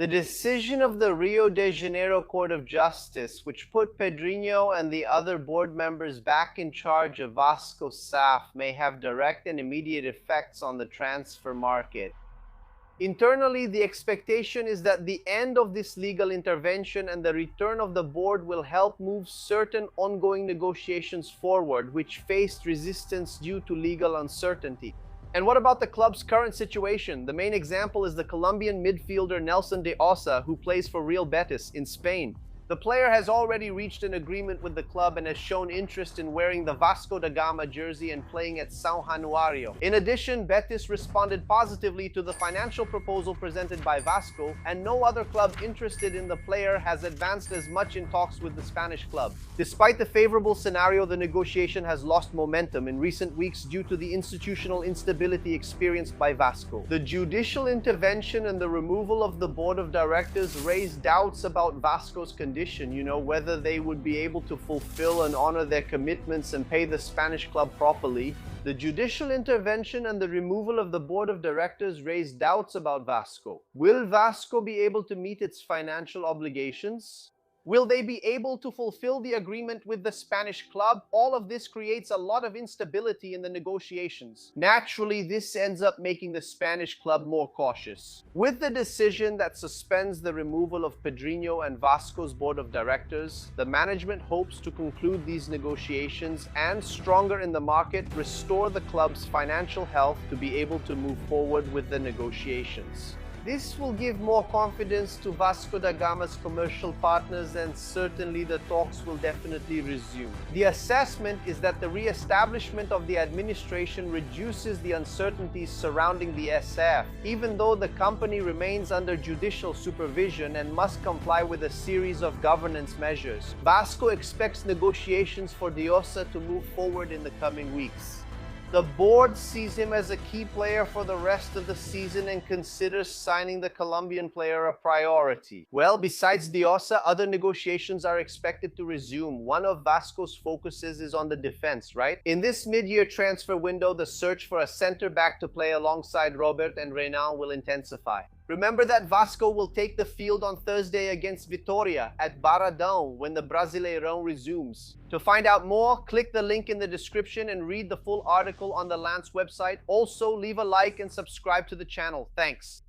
The decision of the Rio de Janeiro Court of Justice, which put Pedrinho and the other board members back in charge of Vasco SAF, may have direct and immediate effects on the transfer market. Internally, the expectation is that the end of this legal intervention and the return of the board will help move certain ongoing negotiations forward, which faced resistance due to legal uncertainty. And what about the club's current situation? The main example is the Colombian midfielder Nelson de Ossa, who plays for Real Betis in Spain. The player has already reached an agreement with the club and has shown interest in wearing the Vasco da Gama jersey and playing at São Januário. In addition, Betis responded positively to the financial proposal presented by Vasco, and no other club interested in the player has advanced as much in talks with the Spanish club. Despite the favorable scenario, the negotiation has lost momentum in recent weeks due to the institutional instability experienced by Vasco. The judicial intervention and the removal of the board of directors raised doubts about Vasco's condition. Whether they would be able to fulfill and honor their commitments and pay the Spanish club properly. The judicial intervention and the removal of the board of directors raised doubts about Vasco. Will Vasco be able to meet its financial obligations? Will they be able to fulfill the agreement with the Spanish club? All of this creates a lot of instability in the negotiations. Naturally, this ends up making the Spanish club more cautious. With the decision that suspends the removal of Pedrinho and Vasco's board of directors, the management hopes to conclude these negotiations and, stronger in the market, restore the club's financial health to be able to move forward with the negotiations. This will give more confidence to Vasco da Gama's commercial partners, and certainly the talks will definitely resume. The assessment is that the re-establishment of the administration reduces the uncertainties surrounding the SF, even though the company remains under judicial supervision and must comply with a series of governance measures. Vasco expects negotiations for the Ossa to move forward in the coming weeks. The board sees him as a key player for the rest of the season and considers signing the Colombian player a priority. Well, besides the Ossa, other negotiations are expected to resume. One of Vasco's focuses is on the defense, right? In this mid-year transfer window, the search for a center-back to play alongside Robert and Renan will intensify. Remember that Vasco will take the field on Thursday against Vitória at Barradão when the Brasileirão resumes. To find out more, click the link in the description and read the full article on the Lance website. Also, leave a like and subscribe to the channel. Thanks.